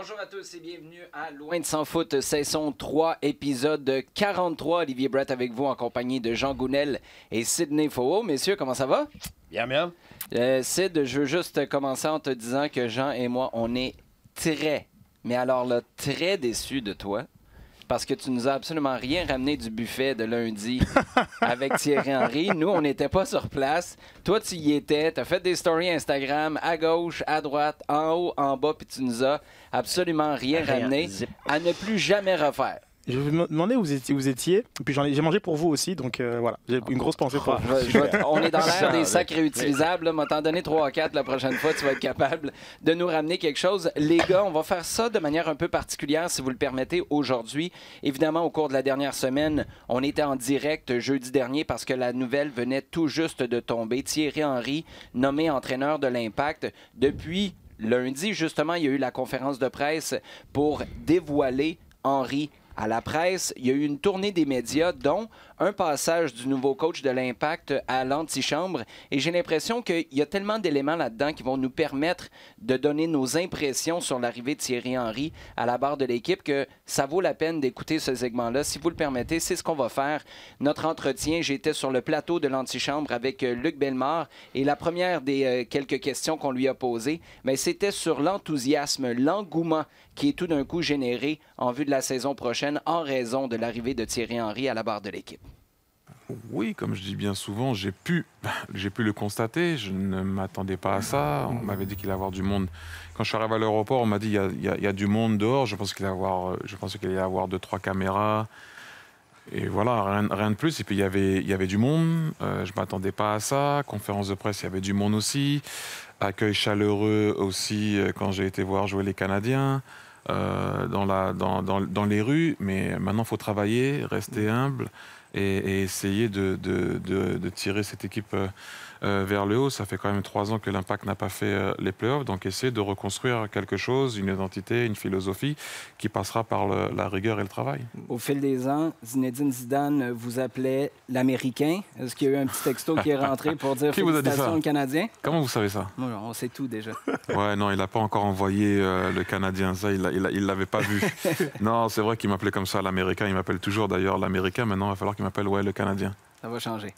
Bonjour à tous et bienvenue à Loin de Sans Foot, saison 3, épisode 43. Olivier Brett avec vous en compagnie de Jean Gounel et Sidney Faux. Messieurs, comment ça va? Bien, bien. Sid, je veux juste commencer en te disant que Jean et moi, on est très, mais alors là, très déçus de toi. Parce que tu nous as absolument rien ramené du buffet de lundi avec Thierry Henry. Nous, on n'était pas sur place. Toi, tu y étais. Tu as fait des stories Instagram à gauche, à droite, en haut, en bas, puis tu nous as absolument rien ramené à ne plus jamais refaire. Je me demandais où vous étiez. Et puis j'ai mangé pour vous aussi, donc voilà. J'ai une grosse pensée pour vous. On est dans l'ère des sacs réutilisables. M'a t'en donné 3 à 4 la prochaine fois. Tu vas être capable de nous ramener quelque chose. Les gars, on va faire ça de manière un peu particulière, si vous le permettez, aujourd'hui. Évidemment, au cours de la dernière semaine, on était en direct jeudi dernier parce que la nouvelle venait tout juste de tomber. Thierry Henry, nommé entraîneur de l'Impact. Depuis lundi, justement, il y a eu la conférence de presse pour dévoiler Henry à la presse. Il y a eu une tournée des médias, dont un passage du nouveau coach de l'Impact à l'antichambre. Et j'ai l'impression qu'il y a tellement d'éléments là-dedans qui vont nous permettre de donner nos impressions sur l'arrivée de Thierry Henry à la barre de l'équipe que ça vaut la peine d'écouter ce segment-là. Si vous le permettez, c'est ce qu'on va faire. Notre entretien, j'étais sur le plateau de l'antichambre avec Luc Bellemare et la première des quelques questions qu'on lui a posées, c'était sur l'enthousiasme, l'engouement qui est tout d'un coup généré en vue de la saison prochaine en raison de l'arrivée de Thierry Henry à la barre de l'équipe. Oui, comme je dis bien souvent, j'ai pu le constater. Je ne m'attendais pas à ça. On m'avait dit qu'il allait y avoir du monde. Quand je suis arrivé à l'aéroport, on m'a dit il y a du monde dehors. Je pensais qu'il allait y avoir 2-3 caméras. Et voilà, rien de plus. Et puis il y avait du monde. Je ne m'attendais pas à ça. Conférence de presse, il y avait du monde aussi. Accueil chaleureux aussi quand j'ai été voir jouer les Canadiens dans les rues. Mais maintenant, il faut travailler, rester humble et essayer de tirer cette équipe vers le haut. Ça fait quand même 3 ans que l'Impact n'a pas fait les playoffs. Donc essayer de reconstruire quelque chose, une identité, une philosophie qui passera par la rigueur et le travail. Au fil des ans, Zinedine Zidane vous appelait l'Américain. Est-ce qu'il y a eu un petit texto qui est rentré pour dire félicitations au Canadien? Comment vous savez ça? Moi, on sait tout déjà. Ouais, non, il n'a pas encore envoyé le Canadien. Ça, il l'avait pas vu. Non, c'est vrai qu'il m'appelait comme ça l'Américain. Il m'appelle toujours d'ailleurs l'Américain. Maintenant, il va falloir qu'il m'appelle le Canadien. Ça va changer.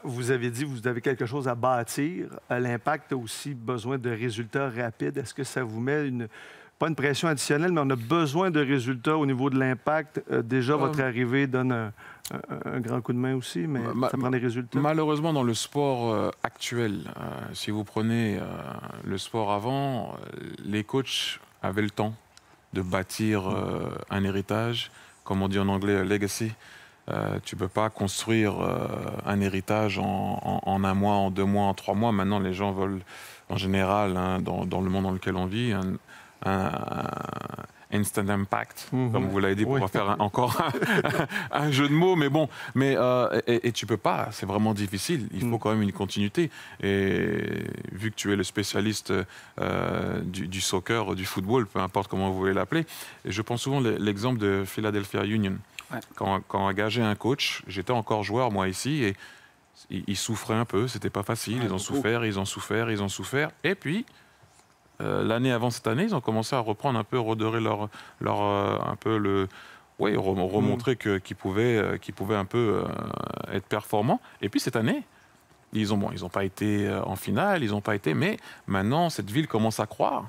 Vous avez dit que vous avez quelque chose à bâtir. L'Impact a aussi besoin de résultats rapides. Est-ce que ça vous met pas une pression additionnelle, mais on a besoin de résultats au niveau de l'Impact? Déjà, votre arrivée donne un grand coup de main aussi, mais ça prend des résultats. Malheureusement, dans le sport actuel, si vous prenez le sport avant, les coachs avaient le temps de bâtir un héritage, comme on dit en anglais, legacy. Tu ne peux pas construire un héritage en 1 mois, en 2 mois, en 3 mois. Maintenant, les gens veulent, en général, dans le monde dans lequel on vit, un instant impact, comme vous l'avez dit, pour faire encore un jeu de mots. Mais bon, et tu ne peux pas, c'est vraiment difficile. Il faut quand même une continuité. Et vu que tu es le spécialiste du soccer, du football, peu importe comment vous voulez l'appeler, je prends souvent l'exemple de Philadelphia Union. Ouais. Quand on engageait un coach, j'étais encore joueur, moi, ici, et ils souffraient un peu, c'était pas facile, ils ont souffert. Et puis, l'année avant cette année, ils ont commencé à reprendre un peu, redorer remontrer qu'ils pouvaient un peu être performants. Et puis cette année, ils n'ont pas été en finale, mais maintenant, cette ville commence à croire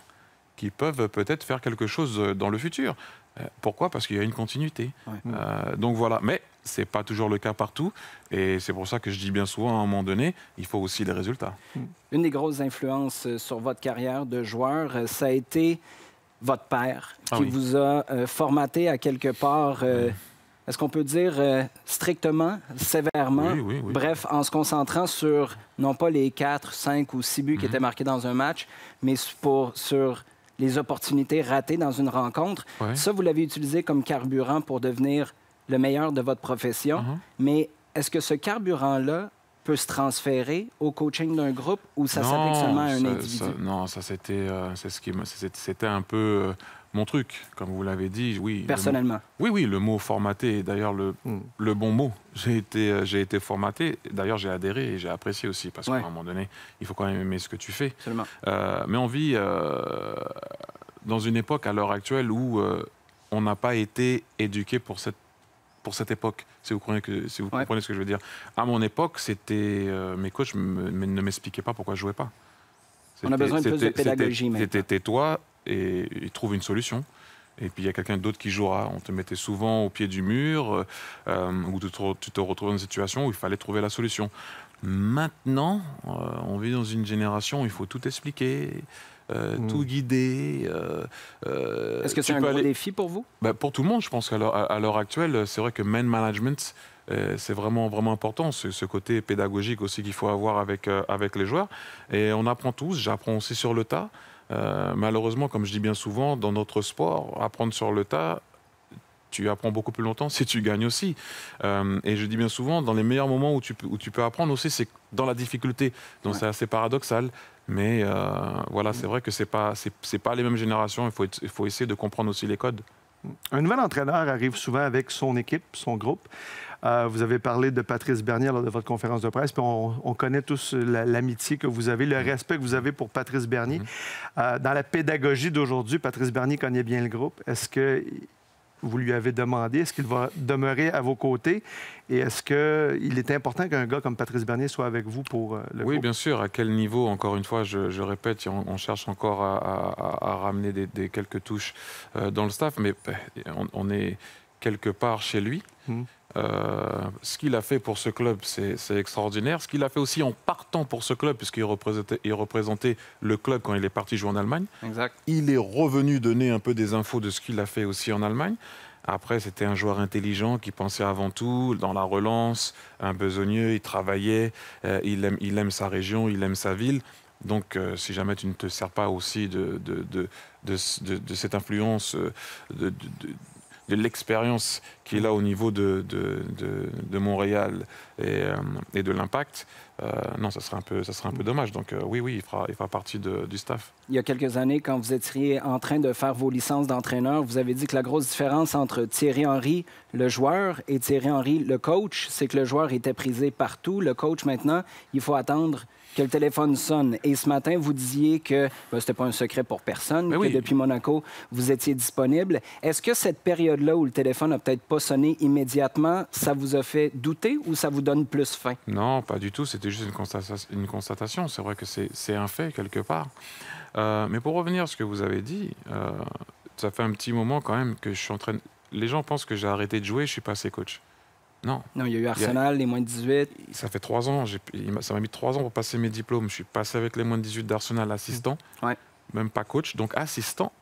qu'ils peuvent peut-être faire quelque chose dans le futur. Pourquoi? Parce qu'il y a une continuité. Ouais. Donc voilà, mais ce n'est pas toujours le cas partout. Et c'est pour ça que je dis bien souvent, à un moment donné, il faut aussi des résultats. Une des grosses influences sur votre carrière de joueur, ça a été votre père, qui vous a formaté à quelque part, est-ce qu'on peut dire strictement, sévèrement? Oui. Bref, en se concentrant sur, non pas les 4, 5 ou 6 buts qui étaient marqués dans un match, mais sur les opportunités ratées dans une rencontre. Ouais. Ça, vous l'avez utilisé comme carburant pour devenir le meilleur de votre profession. Mais est-ce que ce carburant-là peut se transférer au coaching d'un groupe ou ça s'applique seulement à un individu? Non, ça c'était un peu mon truc, comme vous l'avez dit. Oui. Personnellement? Oui, le mot formaté est d'ailleurs le bon mot. J'ai été formaté. D'ailleurs, j'ai adhéré et j'ai apprécié aussi parce qu'à un moment donné, il faut quand même aimer ce que tu fais. Absolument. Mais on vit dans une époque à l'heure actuelle où on n'a pas été éduqué pour cette époque, si vous comprenez ce que je veux dire. À mon époque, mes coachs ne m'expliquaient pas pourquoi je jouais pas. On a besoin de plus de pédagogie maintenant. C'était tais-toi et trouve une solution. Et puis il y a quelqu'un d'autre qui jouera. On te mettait souvent au pied du mur où tu te retrouvais dans une situation où il fallait trouver la solution. Maintenant, on vit dans une génération où il faut tout expliquer, tout guider. Est-ce que c'est un gros défi pour vous? Pour tout le monde, je pense qu'à l'heure actuelle, c'est vrai que man management, c'est vraiment, vraiment important, ce côté pédagogique aussi qu'il faut avoir avec les joueurs. Et on apprend tous, j'apprends aussi sur le tas. Malheureusement, comme je dis bien souvent, dans notre sport, apprendre sur le tas, tu apprends beaucoup plus longtemps si tu gagnes aussi. Et je dis bien souvent, dans les meilleurs moments où tu peux apprendre aussi, c'est dans la difficulté. Donc c'est assez paradoxal. Mais voilà, c'est vrai que c'est pas les mêmes générations. Il faut essayer de comprendre aussi les codes. Un nouvel entraîneur arrive souvent avec son équipe, son groupe. Vous avez parlé de Patrice Bernier lors de votre conférence de presse, puis on connaît tous l'amitié que vous avez, le respect que vous avez pour Patrice Bernier. Dans la pédagogie d'aujourd'hui, Patrice Bernier connaît bien le groupe. Est-ce que vous lui avez demandé, est-ce qu'il va demeurer à vos côtés? Et est-ce qu'il est important qu'un gars comme Patrice Bernier soit avec vous pour le groupe? Oui, bien sûr. À quel niveau? Encore une fois, je répète, on cherche encore à ramener des quelques touches dans le staff, mais on est quelque part chez lui. Ce qu'il a fait pour ce club, c'est extraordinaire. Ce qu'il a fait aussi en partant pour ce club, puisqu'il représentait le club quand il est parti jouer en Allemagne. Exact. Il est revenu donner un peu des infos de ce qu'il a fait aussi en Allemagne. Après, c'était un joueur intelligent qui pensait avant tout dans la relance, un besogneux, il travaillait, il aime sa région, il aime sa ville. Donc, si jamais tu ne te sers pas aussi de cette influence, de l'expérience qu'il a au niveau de Montréal et de l'Impact, non, ça serait un peu dommage. Donc oui, il fera partie du staff. Il y a quelques années, quand vous étiez en train de faire vos licences d'entraîneur, vous avez dit que la grosse différence entre Thierry Henry, le joueur, et Thierry Henry, le coach, c'est que le joueur était prisé partout. Le coach, maintenant, il faut attendre que le téléphone sonne. Et ce matin, vous disiez que c'était pas un secret pour personne, que depuis Monaco, vous étiez disponible. Est-ce que cette période-là où le téléphone n'a peut-être pas sonné immédiatement, ça vous a fait douter ou ça vous donne plus faim? Non, pas du tout. C'était juste une constatation. C'est vrai que c'est un fait, quelque part. Mais pour revenir à ce que vous avez dit, ça fait un petit moment quand même que je suis en train... Les gens pensent que j'ai arrêté de jouer, je suis passé coach. Non. Non, il y a eu Arsenal, les moins de 18. Ça fait 3 ans. Ça m'a mis 3 ans pour passer mes diplômes. Je suis passé avec les moins de 18 d'Arsenal, assistant. Même pas coach, donc assistant.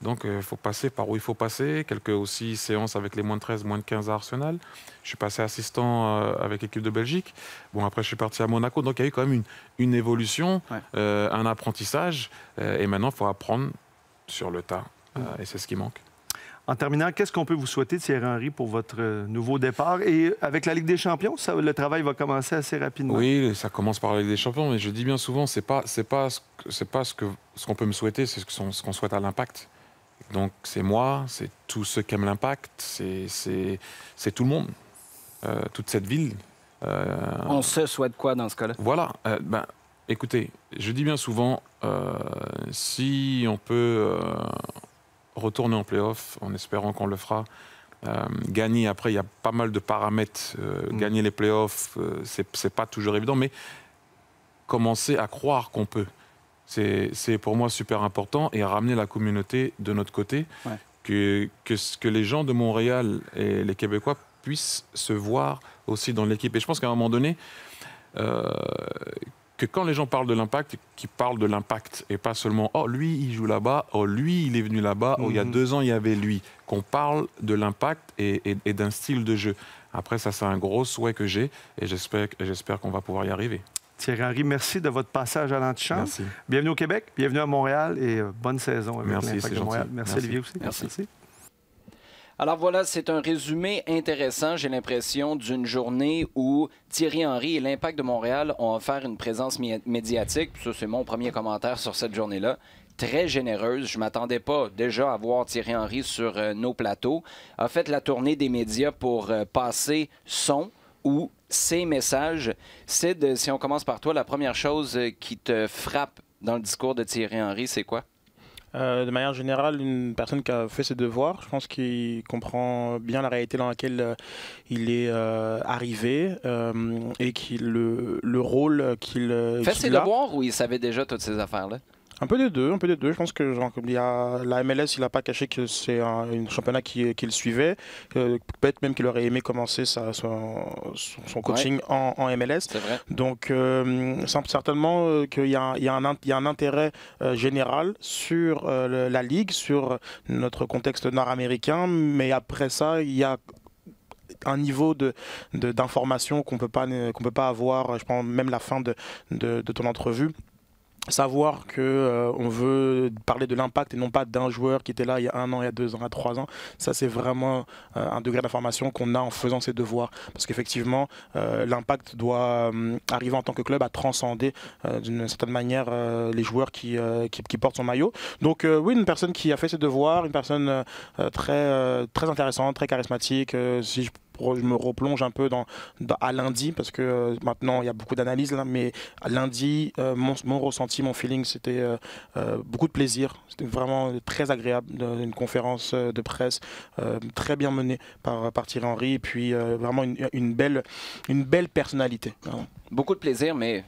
Donc, il faut passer par où il faut passer. Quelques aussi séances avec les moins de 13, moins de 15 à Arsenal. Je suis passé assistant avec l'équipe de Belgique. Bon, après, je suis parti à Monaco. Donc, il y a eu quand même une évolution, un apprentissage. Et maintenant, il faut apprendre sur le tas. Et c'est ce qui manque. En terminant, qu'est-ce qu'on peut vous souhaiter, Thierry Henry, pour votre nouveau départ? Et avec la Ligue des Champions, le travail va commencer assez rapidement. Oui, ça commence par la Ligue des Champions, mais je dis bien souvent, c'est pas ce qu'on peut me souhaiter, c'est ce qu'on souhaite à l'Impact. Donc c'est moi, c'est tous ceux qui aiment l'Impact, c'est tout le monde, toute cette ville. On se souhaite quoi dans ce cas-là? Voilà. Écoutez, je dis bien souvent, si on peut retourner en play-off, en espérant qu'on le fera, gagner, après, il y a pas mal de paramètres. Gagner les play-offs, c'est pas toujours évident, mais commencer à croire qu'on peut. C'est pour moi super important et à ramener la communauté de notre côté, que les gens de Montréal et les Québécois puissent se voir aussi dans l'équipe. Et je pense qu'à un moment donné, que quand les gens parlent de l'Impact, qu'ils parlent de l'Impact et pas seulement « Oh, lui, il joue là-bas. Oh, lui, il est venu là-bas. Oh, il y a 2 ans, il y avait lui. » Qu'on parle de l'Impact et d'un style de jeu. Après, ça, c'est un gros souhait que j'ai et j'espère qu'on va pouvoir y arriver. Thierry Henry, merci de votre passage à l'antichambre. Merci. Bienvenue au Québec, bienvenue à Montréal et bonne saison avec l'Impact de Montréal. Merci Olivier aussi. Merci. Alors voilà, c'est un résumé intéressant, j'ai l'impression, d'une journée où Thierry Henry et l'Impact de Montréal ont offert une présence médiatique. Ça, c'est mon premier commentaire sur cette journée-là. Très généreuse. Je ne m'attendais pas déjà à voir Thierry Henry sur nos plateaux. A fait la tournée des médias pour passer son ou ses messages. Sid, si on commence par toi, la première chose qui te frappe dans le discours de Thierry Henry, c'est quoi? De manière générale, une personne qui a fait ses devoirs, je pense qu'il comprend bien la réalité dans laquelle il est arrivé et le rôle qu'il Fait ses devoirs ou il savait déjà toutes ces affaires-là? Un peu des deux, un peu des deux. Je pense que genre, il y a, la MLS, il n'a pas caché que c'est un championnat qu'il suivait. Peut-être même qu'il aurait aimé commencer son coaching en MLS. C'est vrai. Donc certainement qu'il y a un intérêt général sur la Ligue, sur notre contexte nord-américain. Mais après ça, il y a un niveau d'information qu'on peut pas avoir. Je pense même la fin de ton entrevue. Savoir que on veut parler de l'impact et non pas d'un joueur qui était là il y a 1 an, il y a 2 ans, il y a 3 ans. Ça, c'est vraiment un degré d'information qu'on a en faisant ses devoirs. Parce qu'effectivement, l'impact doit arriver en tant que club à transcender d'une certaine manière les joueurs qui portent son maillot. Donc oui, une personne qui a fait ses devoirs, une personne très intéressante, très charismatique. Si je me replonge un peu à lundi, parce que maintenant il y a beaucoup d'analyses là, mais à lundi, mon ressenti, mon feeling, c'était beaucoup de plaisir. C'était vraiment très agréable, une conférence de presse très bien menée par Thierry Henry, et puis vraiment une belle personnalité. Vraiment. Beaucoup de plaisir, mais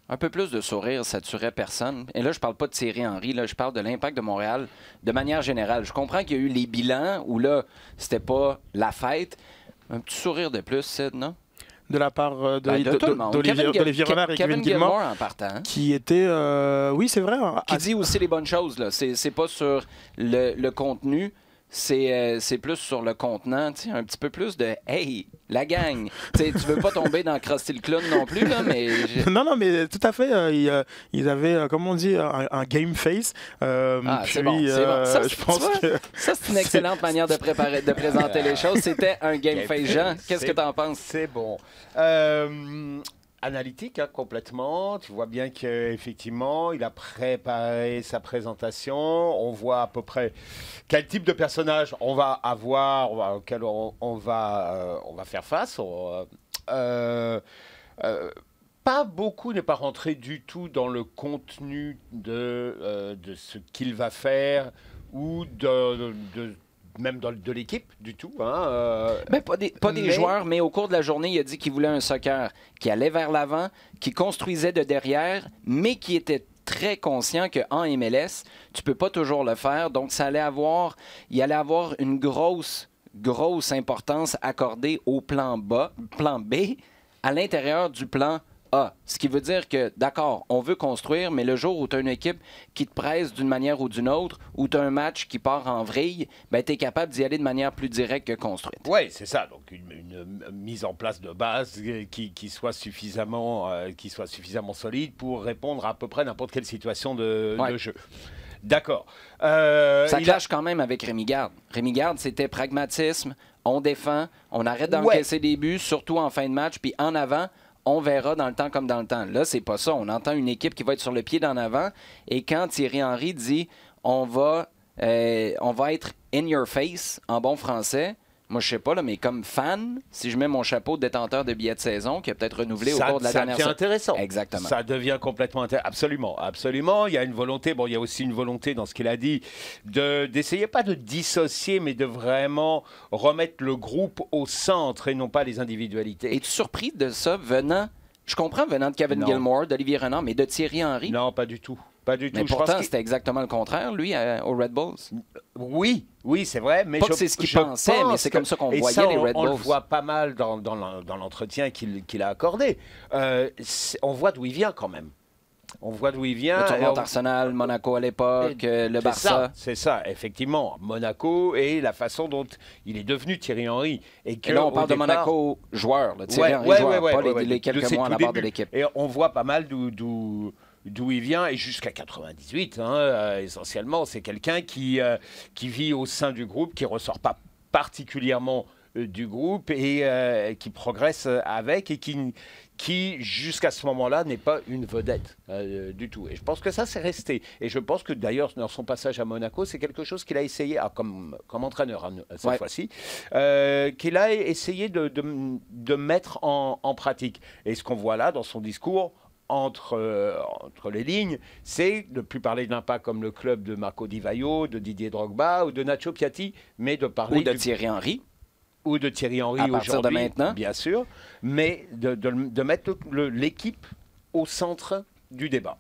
un peu plus de sourire, ça tuerait personne. Et là, je parle pas de Thierry Henry, là, je parle de l'Impact de Montréal de manière générale. Je comprends qu'il y a eu les bilans où là, c'était pas la fête. Un petit sourire de plus, Sid, non? De la part d'Olivier Renard et Kevin Gilmore en partant. Qui était, oui, c'est vrai. Qui dit aussi les bonnes choses, là. C'est pas sur le contenu, c'est plus sur le contenant, un petit peu plus de « Hey, la gang! » Tu veux pas tomber dans Krusty le Clown non plus, là, mais... Non, mais tout à fait. Ils avaient, comme on dit, un game face. C'est bon, c'est bon. Ça, je pense que... ça, c'est une excellente manière de présenter les choses. C'était un game face. Jean, qu'est-ce que tu en penses? C'est bon. Analytique, hein, complètement. Tu vois bien qu'effectivement, il a préparé sa présentation. On voit à peu près quel type de personnage on va avoir, auquel on va faire face. Pas beaucoup n'est pas rentré du tout dans le contenu de ce qu'il va faire ou même de l'équipe du tout. Hein, pas des joueurs, mais au cours de la journée, il a dit qu'il voulait un soccer qui allait vers l'avant, qui construisait de derrière, mais qui était très conscient qu'en MLS, tu peux pas toujours le faire. Donc, il allait avoir une grosse importance accordée au plan B à l'intérieur du plan A. Ce qui veut dire que, d'accord, on veut construire, mais le jour où tu as une équipe qui te presse d'une manière ou d'une autre, où tu as un match qui part en vrille, ben, tu es capable d'y aller de manière plus directe que construite. Oui, c'est ça. Donc, une mise en place de base qui soit suffisamment solide pour répondre à peu près n'importe quelle situation de jeu. D'accord. Ça clash quand même avec Rémi Garde. Rémi Garde, c'était pragmatisme, on défend, on arrête d'encaisser des buts, surtout en fin de match, puis en avant, on verra dans le temps comme dans le temps. Là, c'est pas ça. On entend une équipe qui va être sur le pied d'en avant. Et quand Thierry Henry dit on va être in your face en bon français, moi, je sais pas, là, mais comme fan, si je mets mon chapeau de détenteur de billets de saison, qui a peut-être renouvelé au cours de la dernière saison. Ça devient intéressant. Exactement. Ça devient complètement intéressant. Absolument, absolument. Il y a une volonté, il y a aussi une volonté dans ce qu'il a dit, d'essayer pas de dissocier, mais de vraiment remettre le groupe au centre et non pas les individualités. Es-tu surpris de ça venant de Kevin Gilmore, d'Olivier Renard, mais de Thierry Henry? Non, pas du tout. Pas du tout. Mais pourtant, c'était exactement le contraire, lui, aux Red Bulls. Oui, c'est vrai. Mais pas que c'est ce qu'il pensait, mais c'est comme ça qu'on voyait les Red Bulls. On le voit pas mal dans l'entretien qu'il a accordé. On voit d'où il vient quand même. On voit d'où il vient. Le tournoi d'Arsenal, Monaco à l'époque, le Barça. C'est ça, effectivement. Monaco et la façon dont il est devenu Thierry Henry. Et là, on parle de Monaco joueur, Thierry Henry joueur, pas les quelques mois à la barre de l'équipe. Et on voit pas mal d'où il vient, et jusqu'à 98, essentiellement, c'est quelqu'un qui vit au sein du groupe, qui ne ressort pas particulièrement du groupe et qui progresse avec et qui jusqu'à ce moment-là, n'est pas une vedette du tout. Et je pense que ça, c'est resté. Et je pense que d'ailleurs, dans son passage à Monaco, c'est quelque chose qu'il a essayé, comme entraîneur cette fois-ci, qu'il a essayé de mettre en pratique. Et ce qu'on voit là, dans son discours, entre les lignes, c'est de ne plus parler de l'Impact comme le club de Marco Di Vaio, de Didier Drogba ou de Nacho Piatti, mais de parler Ou de Thierry Henry. Ou de Thierry Henry à partir de aujourd'hui, maintenant. bien sûr, mais de mettre l'équipe au centre du débat.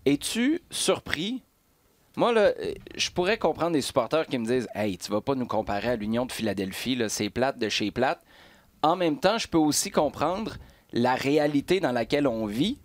Es-tu surpris? Moi, là, je pourrais comprendre des supporters qui me disent « Hey, tu vas pas nous comparer à l'Union de Philadelphie, là, c'est plate de chez plate. » En même temps, je peux aussi comprendre la réalité dans laquelle on vit.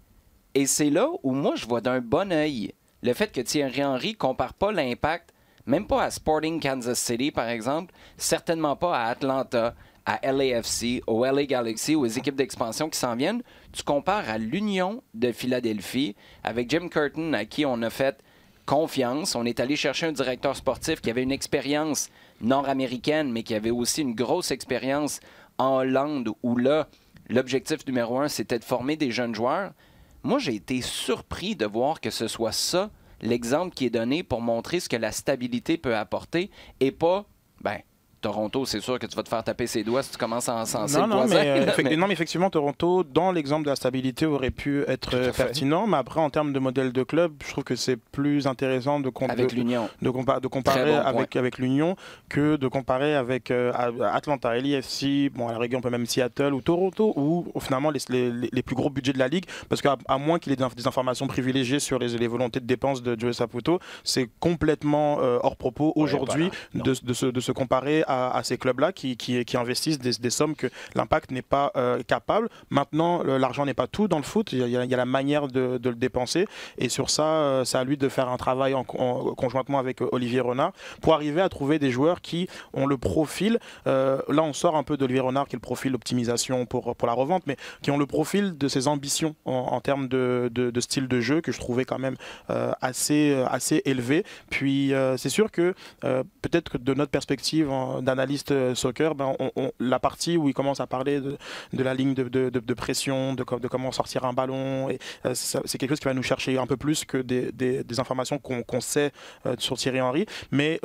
Et c'est là où moi, je vois d'un bon œil le fait que Thierry Henry ne compare pas l'Impact, même pas à Sporting Kansas City, par exemple, certainement pas à Atlanta, à LAFC, au LA Galaxy, aux équipes d'expansion qui s'en viennent. Tu compares à l'Union de Philadelphie avec Jim Curtin, à qui on a fait confiance. On est allé chercher un directeur sportif qui avait une expérience nord-américaine, mais qui avait aussi une grosse expérience en Hollande, où là, l'objectif numéro 1, c'était de former des jeunes joueurs. Moi, j'ai été surpris de voir que ce soit ça, l'exemple qui est donné pour montrer ce que la stabilité peut apporter, et pas, Toronto, c'est sûr que tu vas te faire taper ses doigts si tu commences à encenser le voisin. Non, mais effectivement, Toronto, dans l'exemple de la stabilité, aurait pu être pertinent. Mais après, en termes de modèle de club, je trouve que c'est plus intéressant de comparer avec l'Union que de comparer avec Atlanta, LAFC, à la rigueur, on peut même Seattle ou Toronto, ou finalement les plus gros budgets de la Ligue. Parce qu'à moins qu'il ait des informations privilégiées sur les volontés de dépenses de Joe Saputo, c'est complètement hors propos aujourd'hui de se comparer à ces clubs-là qui investissent des sommes que l'Impact n'est pas capable. Maintenant, l'argent n'est pas tout dans le foot. Il y a la manière de le dépenser. Et sur ça, c'est à lui de faire un travail conjointement avec Olivier Renard pour arriver à trouver des joueurs qui ont le profil. Là, on sort un peu d'Olivier Renard, qui est le profil d'optimisation pour la revente, mais qui ont le profil de ses ambitions en termes de style de jeu que je trouvais quand même assez élevé. Puis, c'est sûr que peut-être que de notre perspective d'analyste soccer, la partie où il commence à parler de la ligne de pression, de comment sortir un ballon, c'est quelque chose qui va nous chercher un peu plus que des informations qu'on sait sur Thierry Henry, mais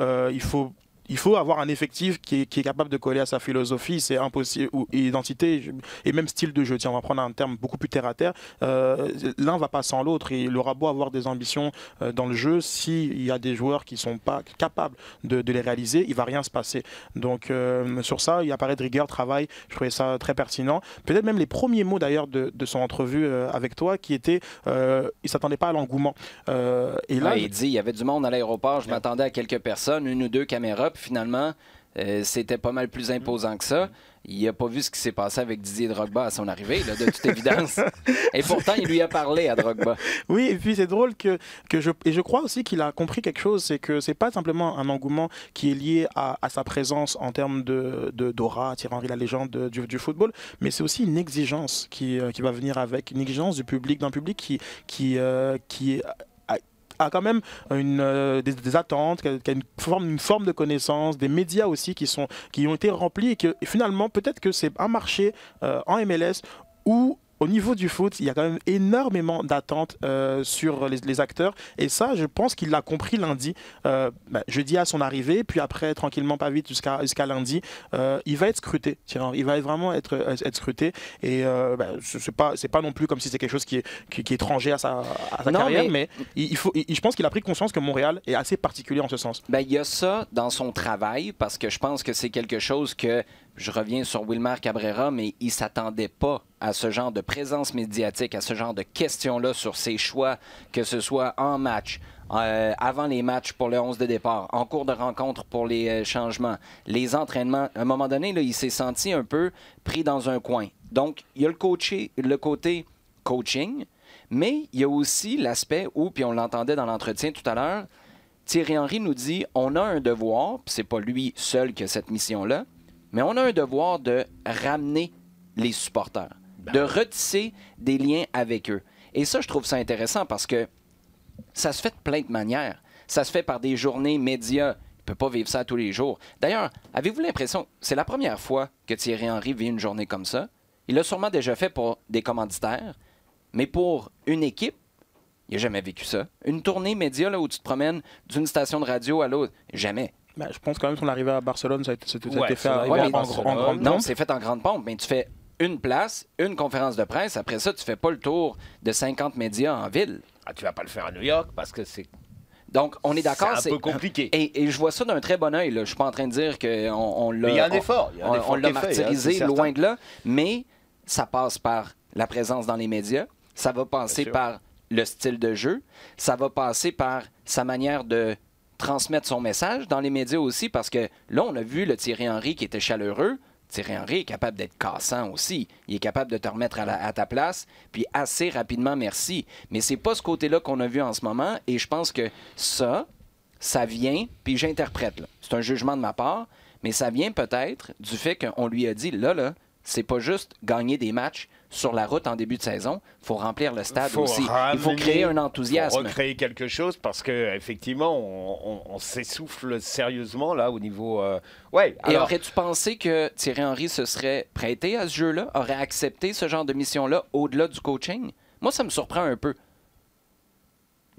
il faut avoir un effectif qui est capable de coller à sa philosophie, c'est impossible, ou identité et même style de jeu. Tiens, on va prendre un terme beaucoup plus terre à terre. L'un va pas sans l'autre, et il aura beau avoir des ambitions dans le jeu, s'il y a des joueurs qui sont pas capables de les réaliser, il va rien se passer. Donc sur ça, il apparaît de rigueur, travail. Je trouvais ça très pertinent. Peut-être même les premiers mots d'ailleurs de son entrevue avec toi, qui étaient, il s'attendait pas à l'engouement. Et là, il dit, il y avait du monde à l'aéroport, je m'attendais à quelques personnes, 1 ou 2 caméras. Finalement, c'était pas mal plus imposant que ça. Il n'a pas vu ce qui s'est passé avec Didier Drogba à son arrivée, là, de toute évidence. Et pourtant, il lui a parlé à Drogba. Oui, et puis c'est drôle que je crois aussi qu'il a compris quelque chose, c'est que c'est pas simplement un engouement qui est lié à sa présence en termes d'aura, Thierry Henry, la légende du football, mais c'est aussi une exigence qui va venir avec, une exigence du public, d'un public qui a quand même des attentes, qui a une forme de connaissance, des médias aussi qui ont été remplis, et que finalement peut-être que c'est un marché en MLS où au niveau du foot, il y a quand même énormément d'attentes sur les acteurs. Et ça, je pense qu'il l'a compris lundi, jeudi à son arrivée, puis après, tranquillement, pas vite, jusqu'à lundi. Il va être scruté. Il va vraiment être scruté. Et c'est pas non plus comme si c'est quelque chose qui est étranger à sa carrière, mais je pense qu'il a pris conscience que Montréal est assez particulier en ce sens. Il y a ça dans son travail, parce que je pense que c'est quelque chose que... Je reviens sur Wilmer Cabrera, mais il ne s'attendait pas à ce genre de présence médiatique, à ce genre de questions-là sur ses choix, que ce soit en match, avant les matchs pour le 11 de départ, en cours de rencontre pour les changements, les entraînements. À un moment donné, là, il s'est senti un peu pris dans un coin. Donc, il y a le côté coaching, mais il y a aussi l'aspect où, puis on l'entendait dans l'entretien tout à l'heure, Thierry Henry nous dit on a un devoir, puis c'est pas lui seul qui a cette mission-là, mais on a un devoir de ramener les supporters, de retisser des liens avec eux. Et ça, je trouve ça intéressant parce que ça se fait de plein de manières. Ça se fait par des journées médias. Il ne peut pas vivre ça tous les jours. D'ailleurs, avez-vous l'impression que c'est la première fois que Thierry Henry vit une journée comme ça? Il l'a sûrement déjà fait pour des commanditaires, mais pour une équipe, il n'a jamais vécu ça. Une tournée média là, où tu te promènes d'une station de radio à l'autre, jamais. Je pense quand même que son arrivée à Barcelone, ça a été fait en grande pompe. Non, c'est fait en grande pompe, mais tu fais une place, une conférence de presse. Après ça, tu fais pas le tour de 50 médias en ville. Ah, tu vas pas le faire à New York parce que c'est... Donc, on est d'accord. C'est un peu compliqué. Et je vois ça d'un très bon œil. Je suis pas en train de dire qu'on l'a... Mais il y a un effort. On l'a martyrisé, loin de là. Mais ça passe par la présence dans les médias. Ça va passer par le style de jeu. Ça va passer par sa manière de transmettre son message dans les médias aussi, parce que là, on a vu le Thierry Henry qui était chaleureux. Thierry Henry est capable d'être cassant aussi. Il est capable de te remettre à ta place, puis assez rapidement, merci. Mais c'est pas ce côté-là qu'on a vu en ce moment, et je pense que ça vient, puis j'interprète, là. C'est un jugement de ma part, mais ça vient peut-être du fait qu'on lui a dit, là, c'est pas juste gagner des matchs sur la route en début de saison. Il faut remplir le stade aussi. Il faut créer un enthousiasme. Il faut recréer quelque chose parce qu'effectivement, on s'essouffle sérieusement là au niveau... Ouais, et aurais-tu pensé que Thierry Henry se serait prêté à ce jeu-là, aurait accepté ce genre de mission-là au-delà du coaching? Moi, ça me surprend un peu.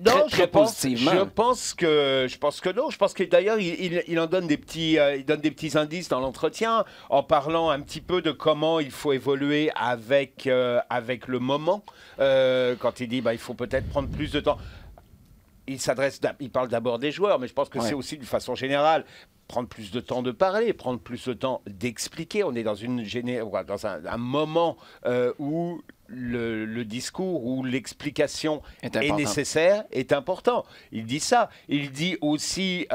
Non, très positivement. Je pense que non. Je pense que d'ailleurs, il en donne des petits, il donne des petits indices dans l'entretien en parlant un petit peu de comment il faut évoluer avec le moment. Quand il dit, il faut peut-être prendre plus de temps. Il parle d'abord des joueurs, mais je pense que c'est aussi d'une façon générale. Prendre plus de temps de parler, prendre plus de temps d'expliquer. On est dans un moment où le discours ou l'explication est nécessaire, est important. Il dit ça. Il dit aussi,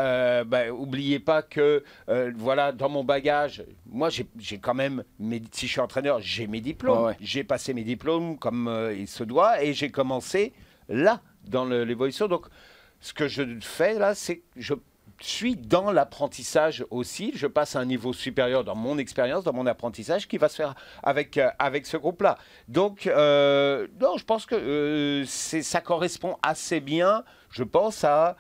oubliez pas que, dans mon bagage, moi j'ai quand même, si je suis entraîneur, j'ai mes diplômes. J'ai passé mes diplômes comme il se doit et j'ai commencé là, dans l'évolution. Donc, ce que je fais là, c'est que je suis dans l'apprentissage aussi. Je passe à un niveau supérieur dans mon expérience, dans mon apprentissage qui va se faire avec ce groupe-là. Donc, non, je pense que ça correspond assez bien, je pense, à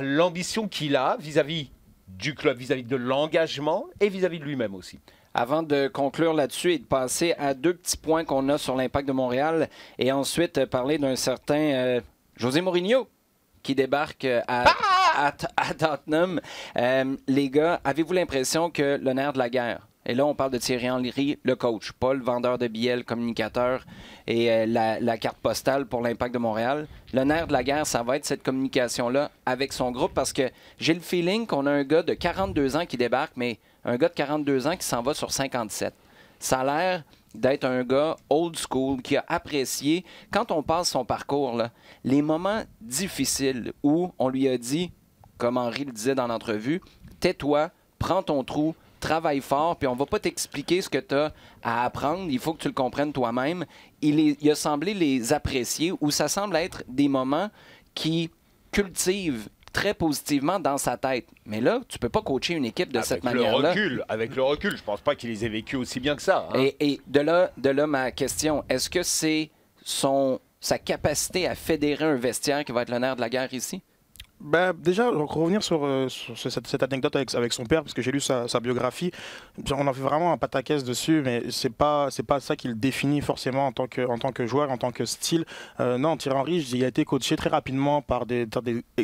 l'ambition qu'il a vis-à-vis du club, vis-à-vis de l'engagement et vis-à-vis de lui-même aussi. Avant de conclure là-dessus et de passer à deux petits points qu'on a sur l'Impact de Montréal et ensuite parler d'un certain José Mourinho qui débarque à Tottenham. Les gars, avez-vous l'impression que le nerf de la guerre, et là on parle de Thierry Henry, le coach, pas le vendeur de billets, le communicateur et la carte postale pour l'Impact de Montréal, le nerf de la guerre, ça va être cette communication-là avec son groupe, parce que j'ai le feeling qu'on a un gars de 42 ans qui débarque, mais un gars de 42 ans qui s'en va sur 57. Ça a l'air d'être un gars old school qui a apprécié, quand on passe son parcours, là, les moments difficiles où on lui a dit, comme Henry le disait dans l'entrevue, tais-toi, prends ton trou, travaille fort, puis on va pas t'expliquer ce que tu as à apprendre, il faut que tu le comprennes toi-même. Il a semblé les apprécier, ou ça semble être des moments qui cultivent très positivement dans sa tête. Mais là, tu peux pas coacher une équipe de cette manière-là. Avec le recul, je pense pas qu'il les ait vécus aussi bien que ça. Hein. Et de là, ma question, est-ce que c'est sa capacité à fédérer un vestiaire qui va être le nerf de la guerre ici? Déjà, revenir sur cette anecdote avec son père, parce que j'ai lu sa biographie, on a fait vraiment un pataquès dessus, mais c'est pas ça qui le définit forcément en tant que joueur, en tant que style. Non, Thierry Henry, il a été coaché très rapidement par des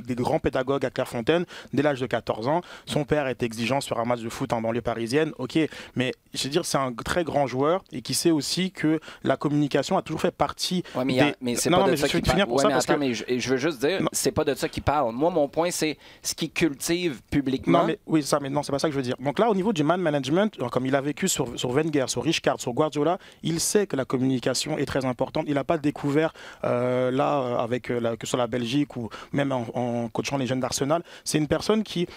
grands pédagogues à Clairefontaine dès l'âge de 14 ans. Son père est exigeant sur un match de foot en banlieue parisienne, ok, mais je veux dire, c'est un très grand joueur et qui sait aussi que la communication a toujours fait partie. Ouais, mais c'est pas de ça qu'il parle. Mais je veux juste dire, c'est pas de ça qu'il parle. Moi, mon point, c'est ce qu'il cultive publiquement. Mais non, c'est pas ça que je veux dire. Donc là, au niveau du man management, comme il a vécu sur Wenger, sur Rijkaard, sur Guardiola, il sait que la communication est très importante. Il n'a pas découvert avec que ce soit la Belgique ou même en coachant les jeunes d'Arsenal. C'est une personne qui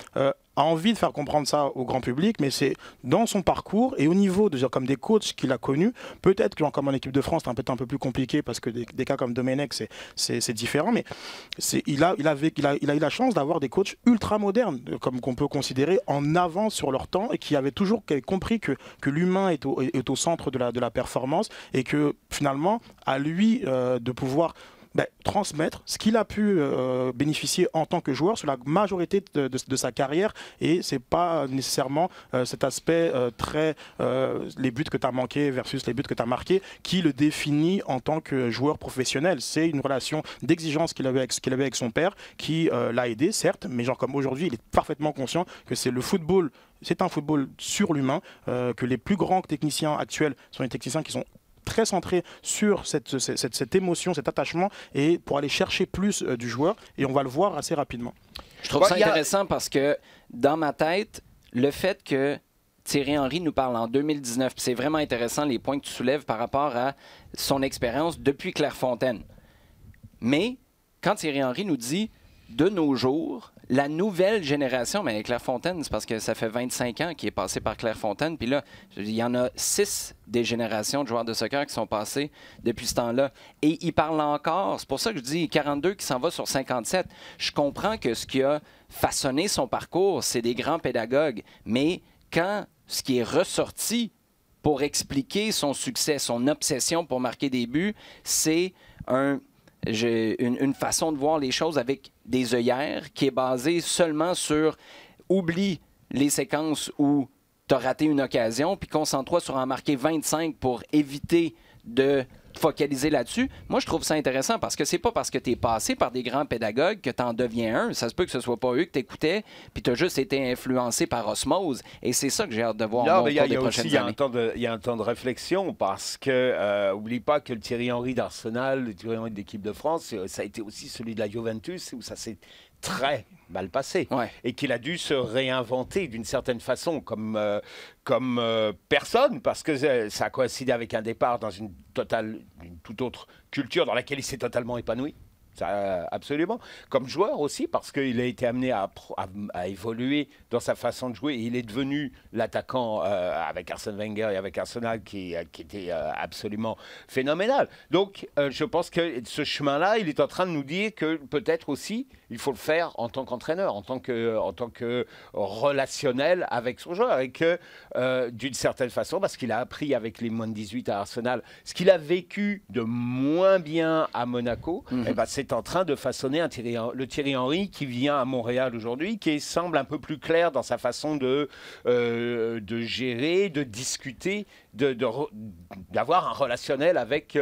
a envie de faire comprendre ça au grand public, mais c'est dans son parcours et au niveau de comme des coachs qu'il a connus. Peut-être que comme en équipe de France, c'est peut-être un peu plus compliqué parce que des cas comme Domenech, c'est différent, mais il a eu la chance d'avoir des coachs ultra modernes, comme qu'on peut considérer en avance sur leur temps et qui avaient toujours compris que l'humain est au centre de la performance et que finalement, à lui de pouvoir transmettre ce qu'il a pu bénéficier en tant que joueur sur la majorité de sa carrière. Et c'est pas nécessairement cet aspect les buts que tu as manqués versus les buts que tu as marqués qui le définit en tant que joueur professionnel. C'est une relation d'exigence qu'il avait avec son père qui l'a aidé, certes, mais genre comme aujourd'hui, il est parfaitement conscient que c'est le football, c'est un football sur l'humain, que les plus grands techniciens actuels sont des techniciens qui sont très centré sur cette émotion, cet attachement, et pour aller chercher plus du joueur, et on va le voir assez rapidement. Je trouve ça intéressant parce que, dans ma tête, le fait que Thierry Henry nous parle en 2019, c'est vraiment intéressant les points que tu soulèves par rapport à son expérience depuis Clairefontaine. Mais, quand Thierry Henry nous dit, de nos jours, la nouvelle génération, mais Clairefontaine, c'est parce que ça fait 25 ans qu'il est passé par Clairefontaine. Puis là, il y en a 6 des générations de joueurs de soccer qui sont passés depuis ce temps-là. Et il parle encore, c'est pour ça que je dis 42 qui s'en va sur 57. Je comprends que ce qui a façonné son parcours, c'est des grands pédagogues. Mais quand ce qui est ressorti pour expliquer son succès, son obsession pour marquer des buts, c'est une façon de voir les choses avec des œillères qui est basée seulement sur oublie les séquences où tu as raté une occasion, puis concentre-toi sur en marquer 25 pour éviter de focaliser là-dessus. Moi, je trouve ça intéressant parce que c'est pas parce que tu es passé par des grands pédagogues que tu en deviens un. Ça se peut que ce soit pas eux que tu écoutais, puis tu as juste été influencé par osmose. Et c'est ça que j'ai hâte de voir au cours des prochaines années. Il y a un temps de réflexion parce que, oublie pas que le Thierry Henry d'Arsenal, le Thierry Henry de l'équipe de France, ça a été aussi celui de la Juventus où ça s'est très mal passé et qu'il a dû se réinventer d'une certaine façon comme personne parce que ça a coïncidé avec un départ dans une toute autre culture dans laquelle il s'est totalement épanoui. Ça, absolument. Comme joueur aussi, parce qu'il a été amené à évoluer dans sa façon de jouer. Et il est devenu l'attaquant avec Arsène Wenger et avec Arsenal qui était absolument phénoménal. Donc, je pense que ce chemin-là, il est en train de nous dire que peut-être aussi, il faut le faire en tant qu'entraîneur, en tant que relationnel avec son joueur. Et que, d'une certaine façon, parce qu'il a appris avec les moins de 18 à Arsenal, ce qu'il a vécu de moins bien à Monaco, c'est en train de façonner le Thierry Henry qui vient à Montréal aujourd'hui, qui semble un peu plus clair dans sa façon de gérer, de discuter, d'avoir un relationnel avec,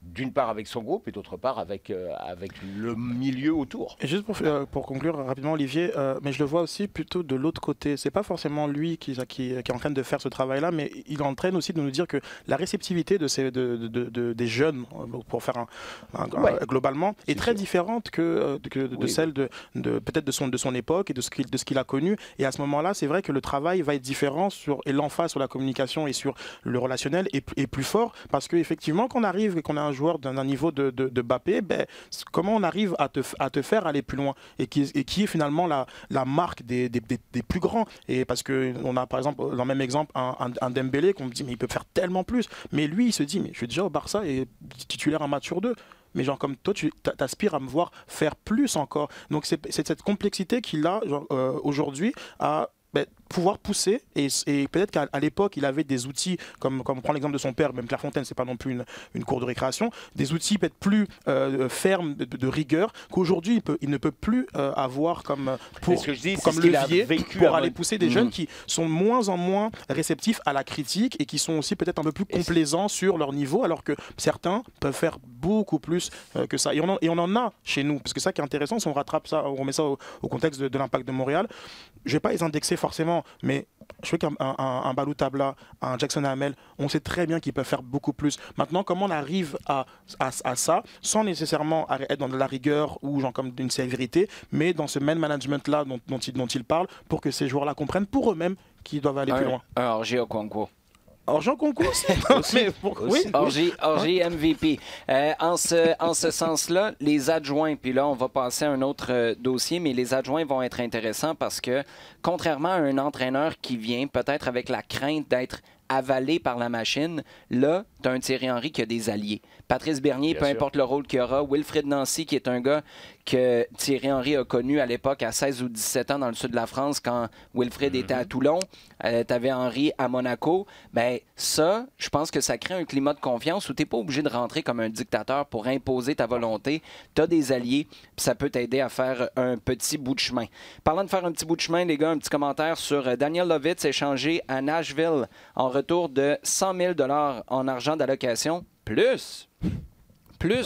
d'une part avec son groupe et d'autre part avec le milieu autour. Et juste pour conclure rapidement, Olivier, mais je le vois aussi plutôt de l'autre côté. C'est pas forcément lui qui est en train de faire ce travail-là, mais il est en train aussi de nous dire que la réceptivité des jeunes, pour faire globalement, est très différente que celle peut-être de son époque et de ce qu'il a connu. Et à ce moment-là, c'est vrai que le travail va être différent et l'emphase sur la communication et sur le relationnel est plus fort parce qu'effectivement, quand on arrive et qu'on a un joueur d'un niveau de Mbappé, comment on arrive à te faire aller plus loin et qui est finalement la marque des plus grands. Et parce qu'on a par exemple, dans le même exemple, un Dembélé qu'on me dit mais il peut faire tellement plus. Mais lui, il se dit mais je suis déjà au Barça et titulaire un match sur 2. Mais genre comme toi, tu t'aspires à me voir faire plus encore. Donc c'est cette complexité qu'il a aujourd'hui à pouvoir pousser et peut-être qu'à l'époque il avait des outils comme on prend l'exemple de son père, même Clairefontaine c'est pas non plus une cour de récréation, des outils peut-être plus fermes de rigueur qu'aujourd'hui il ne peut plus avoir comme levier pour aller pousser des jeunes qui sont de moins en moins réceptifs à la critique et qui sont aussi peut-être un peu plus complaisants sur leur niveau alors que certains peuvent faire beaucoup plus que ça et on en a chez nous parce que ça qui est intéressant si on rattrape ça, on remet ça au contexte de l'Impact de Montréal. Je vais pas les indexer forcément, mais je sais qu'un Balou Tabla, un Jackson Hamel, on sait très bien qu'ils peuvent faire beaucoup plus. Maintenant, comment on arrive à ça, sans nécessairement être dans de la rigueur ou genre comme d'une sévérité, mais dans ce man management-là dont il parle, pour que ces joueurs-là comprennent pour eux-mêmes qu'ils doivent aller plus loin. Alors, Gio Concours. Orgi concours, Orgi MVP. En ce sens-là, les adjoints, puis là, on va passer à un autre dossier, mais les adjoints vont être intéressants parce que, contrairement à un entraîneur qui vient peut-être avec la crainte d'être avalé par la machine. Là, tu as un Thierry Henry qui a des alliés. Patrice Bernier, peu importe le rôle qu'il aura. Wilfried Nancy, qui est un gars que Thierry Henry a connu à l'époque à 16 ou 17 ans dans le sud de la France quand Wilfried était à Toulon. Tu avais Henry à Monaco. Ben ça, je pense que ça crée un climat de confiance où tu n'es pas obligé de rentrer comme un dictateur pour imposer ta volonté. Tu as des alliés, puis ça peut t'aider à faire un petit bout de chemin. Parlant de faire un petit bout de chemin, les gars, un petit commentaire sur Daniel Lovitz échangé à Nashville en retour de 100 000 $ en argent d'allocation, plus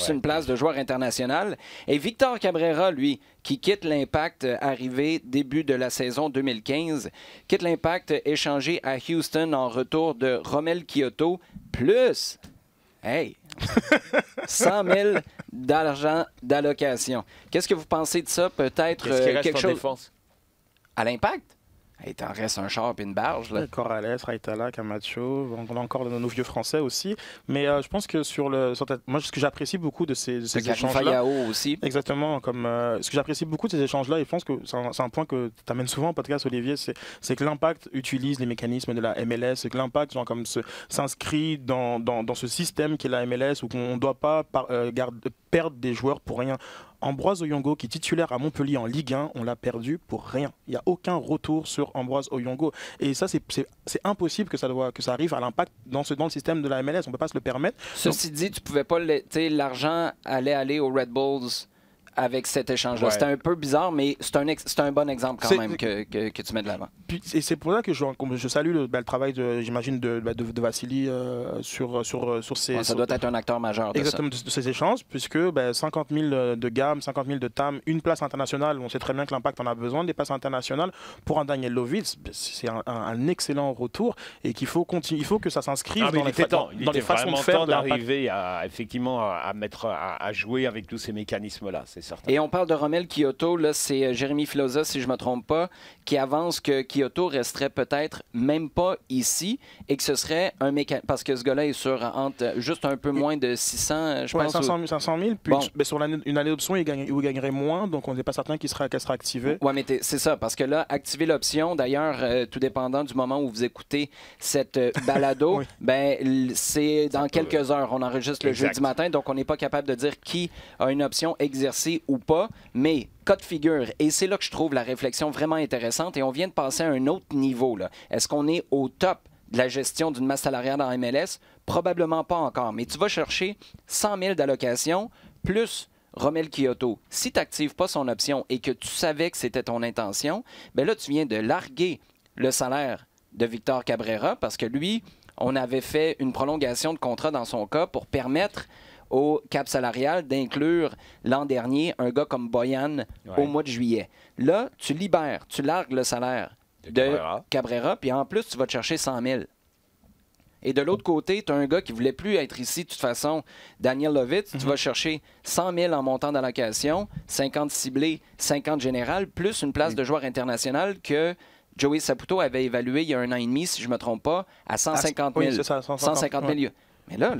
une place de joueur international. Et Victor Cabrera, lui, qui quitte l'Impact arrivé début de la saison 2015, quitte l'Impact échangé à Houston en retour de Romel Kyoto, plus, 100 000 d'argent d'allocation. Qu'est-ce que vous pensez de ça? Peut-être quelque chose... Défense? À l'Impact? Il t'en reste un char et une barge. Là. Corrales, Raitala, Camacho, on a encore nos vieux Français aussi. Mais je pense que moi, ce que j'apprécie beaucoup de ces échanges-là... aussi. Exactement. Ce que j'apprécie beaucoup de ces échanges-là, et je pense que c'est un point que tu amènes souvent au podcast, Olivier, c'est que l'Impact utilise les mécanismes de la MLS, c'est que l'Impact s'inscrit dans ce système qui est la MLS, où on ne doit pas perdre des joueurs pour rien. Ambroise Oyongo, qui est titulaire à Montpellier en Ligue 1, on l'a perdu pour rien. Il n'y a aucun retour sur Ambroise Oyongo. Et ça, c'est impossible que ça arrive à l'Impact dans le système de la MLS. On ne peut pas se le permettre. Ceci dit, tu pouvais pas... L'argent allait aller aux Red Bulls avec cet échange-là. Ouais. C'était un peu bizarre, mais c'est un bon exemple quand même que tu mets de l'avant. Et c'est pour ça que je salue le travail, j'imagine, de Vassili sur ces... Ça doit être un acteur majeur de exactement de ces échanges, puisque 50 000 de gamme, 50 000 de TAM, une place internationale, on sait très bien que l'Impact en a besoin, des places internationales. Pour un Daniel Lovitz, c'est un excellent retour et qu'il faut continuer, il faut que ça s'inscrive dans les façons de faire. D'arriver à jouer avec tous ces mécanismes-là, c'est certain. Et on parle de Romel Kyoto, là, c'est Jérémy Filosa, si je ne me trompe pas, qui avance que Kyoto resterait peut-être même pas ici et que ce serait un mécanisme, parce que ce gars-là est sur juste un peu moins de 600, je pense. 500 000, puis sur une année d'option, il gagnerait moins, donc on n'est pas certain qu'elle sera activé. Oui, mais c'est ça, parce que là, activer l'option, d'ailleurs, tout dépendant du moment où vous écoutez cette balado, c'est dans quelques heures. On enregistre le jeudi matin, donc on n'est pas capable de dire qui a une option exercée ou pas, mais cas de figure. Et c'est là que je trouve la réflexion vraiment intéressante et on vient de passer à un autre niveau. Est-ce qu'on est au top de la gestion d'une masse salariale en MLS? Probablement pas encore, mais tu vas chercher 100 000 d'allocation plus Romel Kyoto. Si tu n'actives pas son option et que tu savais que c'était ton intention, bien là, tu viens de larguer le salaire de Victor Cabrera parce que lui, on avait fait une prolongation de contrat dans son cas pour permettre au cap salarial d'inclure l'an dernier un gars comme Boyan au mois de juillet. Là, tu largues le salaire de Cabrera, puis en plus, tu vas te chercher 100 000. Et de l'autre côté, tu as un gars qui ne voulait plus être ici de toute façon, Daniel Lovitz, tu vas chercher 100 000 en montant d'allocation, 50 ciblés, 50 général, plus une place de joueur international que Joey Saputo avait évalué il y a 1 an et demi, si je ne me trompe pas, à 150 000. Oui, c'est ça, 150 000. Mais là,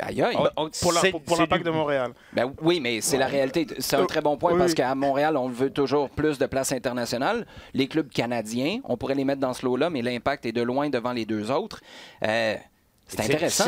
aïe aïe. Pour l'Impact de Montréal. Ben oui, mais c'est la réalité. C'est un très bon point parce qu'à Montréal, on veut toujours plus de places internationales. Les clubs canadiens, on pourrait les mettre dans ce lot-là, mais l'Impact est de loin devant les deux autres. C'est intéressant.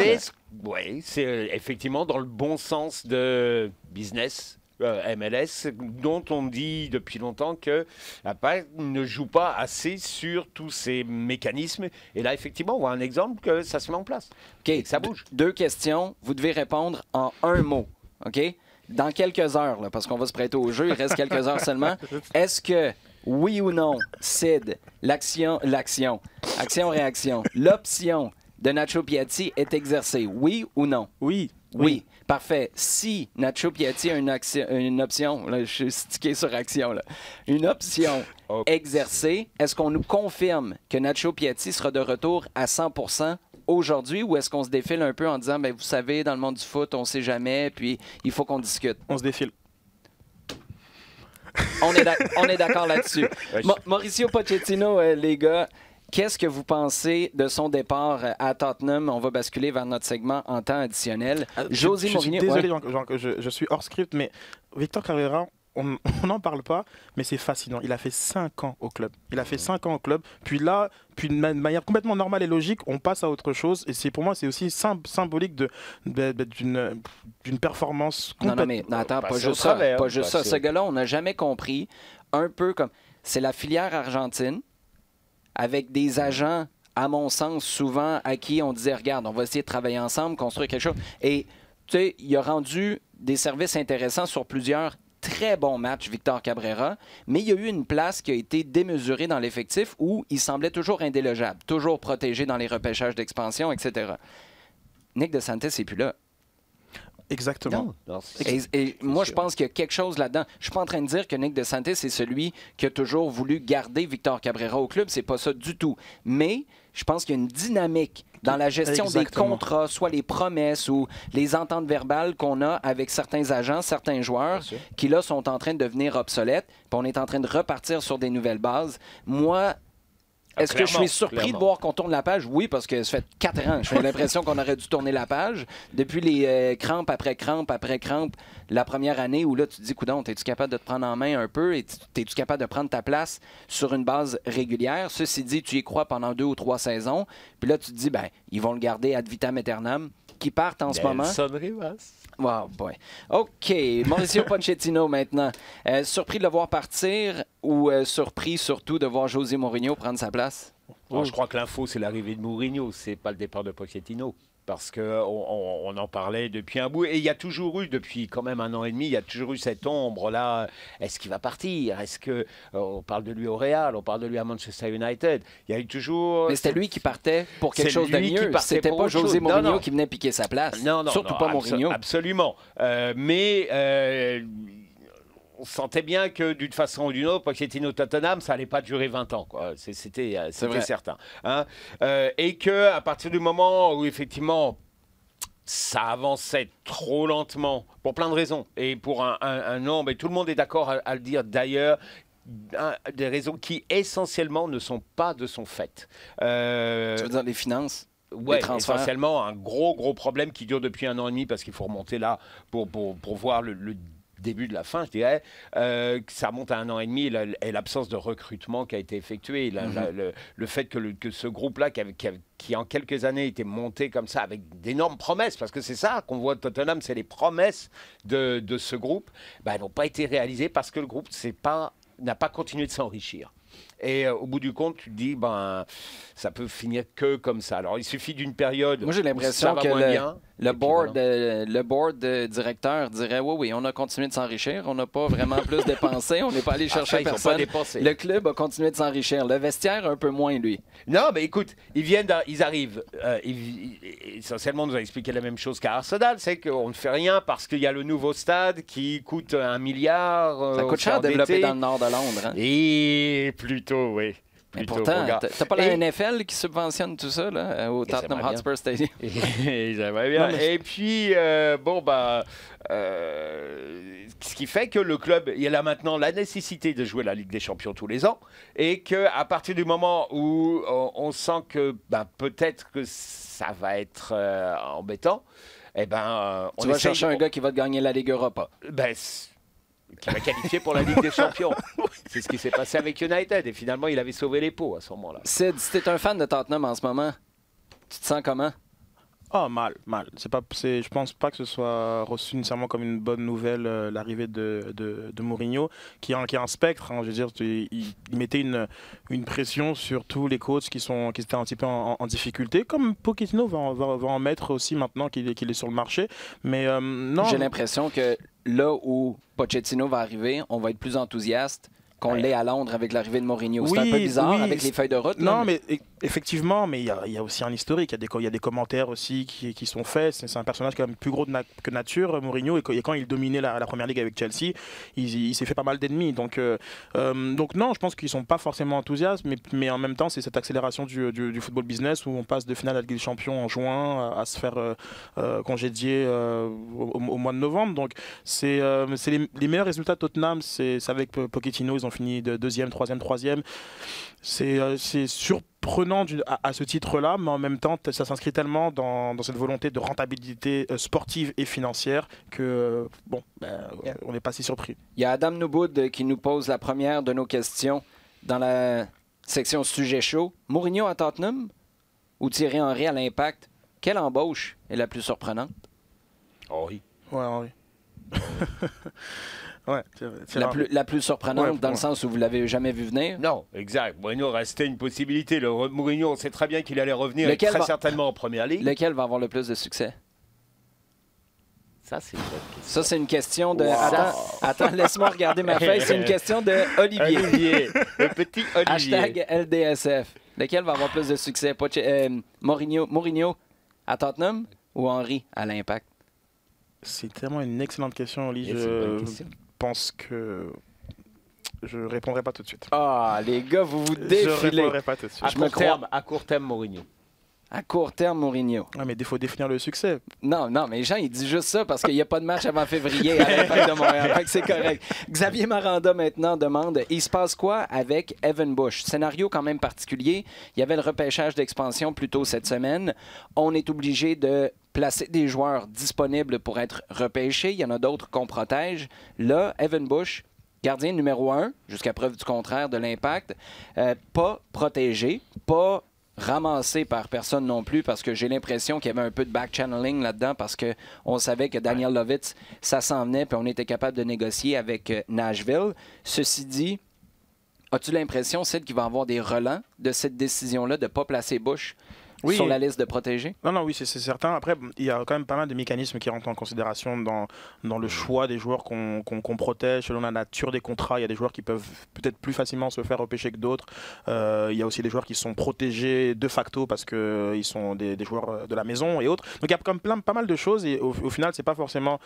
Oui, c'est effectivement dans le bon sens de business. MLS, dont on dit depuis longtemps que l'Impact ne joue pas assez sur tous ces mécanismes. Et là, effectivement, on voit un exemple que ça se met en place. OK, ça bouge. 2 questions. Vous devez répondre en un mot. OK? Dans quelques heures, là, parce qu'on va se prêter au jeu, il reste quelques heures seulement. Est-ce que, oui ou non, Sid, action-réaction, l'option de Nacho Piatti est exercée? Oui ou non? Oui. Parfait. Si Nacho Piatti a une option, là, je suis stické sur action, là, une option exercée, est-ce qu'on nous confirme que Nacho Piatti sera de retour à 100% aujourd'hui ou est-ce qu'on se défile un peu en disant, vous savez, dans le monde du foot, on ne sait jamais, puis il faut qu'on discute? On se défile. On est d'accord là-dessus. Mauricio Pochettino, les gars, qu'est-ce que vous pensez de son départ à Tottenham? On va basculer vers notre segment en temps additionnel. José Mourinho. Désolé, je suis hors script, mais Victor Cabrera, on n'en parle pas, mais c'est fascinant. Il a fait 5 ans au club. Il a fait 5 ans au club. Puis là, de manière complètement normale et logique, on passe à autre chose. Et pour moi, c'est aussi symbolique d'une performance complète. Non, mais attends, pas juste ça. travers, Pas juste ça. passer. Ce gars-là, on n'a jamais compris. Un peu comme... C'est la filière argentine avec des agents, à mon sens, souvent à qui on disait, regarde, on va essayer de travailler ensemble, construire quelque chose. Et tu sais, il a rendu des services intéressants sur plusieurs très bons matchs, Victor Cabrera, mais il y a eu une place qui a été démesurée dans l'effectif où il semblait toujours indélogeable, toujours protégé dans les repêchages d'expansion, etc. Nick DeSantis n'est plus là. Exactement. Et moi, je pense qu'il y a quelque chose là-dedans. Je suis pas en train de dire que Nick DeSantis est celui qui a toujours voulu garder Victor Cabrera au club. C'est pas ça du tout. Mais je pense qu'il y a une dynamique dans la gestion Exactement. des contrats, soit les promesses ou les ententes verbales qu'on a avec certains agents, certains joueurs, qui là sont en train de devenir obsolètes. Puis on est en train de repartir sur des nouvelles bases. Moi, est-ce que je suis surpris de voir qu'on tourne la page? Oui, parce que ça fait 4 ans. J'ai l'impression qu'on aurait dû tourner la page. Depuis les crampes après crampes après crampes, la première année où là, tu te dis, coudonc, es-tu capable de te prendre en main un peu et es-tu capable de prendre ta place sur une base régulière? Ceci dit, tu y crois pendant 2 ou 3 saisons. Puis là, tu te dis, ben, ils vont le garder ad vitam aeternam, qui partent en ce moment. Nelson Rivas. Wow, boy. OK. Mauricio Pochettino maintenant. Surpris de le voir partir ou surpris surtout de voir José Mourinho prendre sa place? Bon, je crois que l'info, c'est l'arrivée de Mourinho, c'est pas le départ de Pochettino. Parce qu'on en parlait depuis un bout. Et il y a toujours eu, depuis quand même 1 an et demi, il y a toujours eu cette ombre-là. Est-ce qu'il va partir? Est-ce que on parle de lui au Real? On parle de lui à Manchester United? Il y a eu toujours... Mais c'était lui qui partait pour quelque C'est chose de lui qui mieux. partait C'était pour pas autre chose. José Non, Mourinho non. qui venait piquer sa place. Non, Surtout pas Mourinho. Absolument. Mais on sentait bien que d'une façon ou d'une autre, Pochettino Tottenham, ça n'allait pas durer 20 ans. C'était vrai. certain. Hein. Et qu'à partir du moment où effectivement ça avançait trop lentement, pour plein de raisons, et pour un nombre, et tout le monde est d'accord à le dire d'ailleurs, des raisons qui essentiellement ne sont pas de son fait. Tu veux dire les finances? Ouais, les transferts? essentiellement un gros problème qui dure depuis 1 an et demi parce qu'il faut remonter là pour voir le début de la fin, je dirais, que ça remonte à 1 an et demi et l'absence de recrutement qui a été effectué. Le fait que ce groupe-là, qui en quelques années était monté comme ça avec d'énormes promesses, parce que c'est ça qu'on voit de Tottenham, c'est les promesses de ce groupe, elles n'ont pas été réalisées parce que le groupe n'a pas continué de s'enrichir. Et au bout du compte, tu te dis, ça peut finir que comme ça. Alors, il suffit d'une période. Moi, j'ai l'impression que le board directeur dirait oui, on a continué de s'enrichir, on n'a pas vraiment plus dépensé, on n'est pas allé chercher personne. Le club a continué de s'enrichir. Le vestiaire, un peu moins, lui. Non, mais écoute, ils arrivent. Essentiellement, on nous a expliqué la même chose qu'à Arsenal, c'est qu'on ne fait rien parce qu'il y a le nouveau stade qui coûte 1 milliard. Ça coûte cher à développer dans le nord de Londres. Hein? Et plutôt, oui. Mais pourtant, t'as pas la NFL qui subventionne tout ça là, au Tottenham Hotspur Stadium? J'aimerais bien. Et puis, ce qui fait que le club, il a maintenant la nécessité de jouer la Ligue des Champions tous les ans et qu'à partir du moment où on sent que peut-être que ça va être embêtant, on va chercher un gars qui va te gagner la Ligue Europa. Qui va qualifier pour la Ligue des Champions. C'est ce qui s'est passé avec United. Et finalement, il avait sauvé les pots à ce moment-là. Sid, si t'es un fan de Tottenham en ce moment, tu te sens comment? Mal. Je pense pas que ce soit reçu nécessairement comme une bonne nouvelle l'arrivée de Mourinho, qui est un spectre. Hein, je veux dire, il mettait une pression sur tous les coachs qui étaient un petit peu en difficulté, comme Pochettino va en mettre aussi maintenant qu'il est sur le marché. Mais non. J'ai l'impression que là où Pochettino va arriver, on va être plus enthousiaste qu'on l'est à Londres avec l'arrivée de Mourinho. C'est un peu bizarre avec les feuilles de route. Non, mais effectivement, mais il y a aussi un historique. Il y a des commentaires aussi qui sont faits. C'est un personnage quand même plus gros que nature, Mourinho. Et quand il dominait la Première Ligue avec Chelsea, il s'est fait pas mal d'ennemis. Donc non, je pense qu'ils sont pas forcément enthousiastes, mais en même temps, c'est cette accélération du football business où on passe de finale à la Ligue des Champions en juin à se faire congédier au mois de novembre. Donc c'est les meilleurs résultats de Tottenham, c'est avec Pochettino. Ils ont fini de deuxième, troisième. C'est surprenant à ce titre-là, mais en même temps, ça s'inscrit tellement dans cette volonté de rentabilité sportive et financière que, on n'est pas si surpris. Il y a Adam Nouboud qui nous pose la première de nos questions dans la section sujet chaud. Mourinho à Tottenham ou Thierry Henry à l'Impact? Quelle embauche est la plus surprenante? Henry. Ouais, Henry. Ouais, la plus surprenante dans le sens où vous l'avez jamais vu venir? Non, exact. Mourinho restait une possibilité. Mourinho, on sait très bien qu'il allait revenir très certainement en première ligue. Lequel va avoir le plus de succès? Ça, c'est une bonne question. Ça, c'est une question de... Wow. Attends, laisse-moi regarder ma feuille. C'est une question de Olivier. Le petit Olivier. Hashtag LDSF. Lequel va avoir plus de succès? Mourinho à Tottenham ou Henry à l'Impact? C'est tellement une excellente question, Oli. Je pense que je ne répondrai pas tout de suite. Ah, les gars, vous défilez. Je ne répondrai pas tout de suite. À court terme, Mourinho. À court terme, Mourinho. Ah, mais il faut définir le succès. Non, mais Jean, il dit juste ça parce qu'il n'y a pas de match avant février à l'Impact de Montréal. Fait que c'est correct. Xavier Maranda, maintenant, demande « Il se passe quoi avec Evan Bush? » Scénario quand même particulier. Il y avait le repêchage d'expansion plus tôt cette semaine. On est obligé de placer des joueurs disponibles pour être repêchés. Il y en a d'autres qu'on protège. Là, Evan Bush, gardien numéro 1, jusqu'à preuve du contraire de l'Impact, pas protégé, pas ramassé par personne non plus, parce que j'ai l'impression qu'il y avait un peu de back-channeling là-dedans, parce qu'on savait que Daniel Lovitz, ça s'en venait, puis on était capable de négocier avec Nashville. Ceci dit, as-tu l'impression, Sid, qu'il va y avoir des relents de cette décision-là de ne pas placer Bush sur la liste de protégés? Non, oui, c'est certain. Après, il y a quand même pas mal de mécanismes qui rentrent en considération dans le choix des joueurs qu'on protège. Selon la nature des contrats, il y a des joueurs qui peuvent peut-être plus facilement se faire repêcher que d'autres. Il y a aussi des joueurs qui sont protégés de facto parce qu'ils sont des joueurs de la maison et autres. Donc il y a quand même pas mal de choses et au final, c'est pas forcément...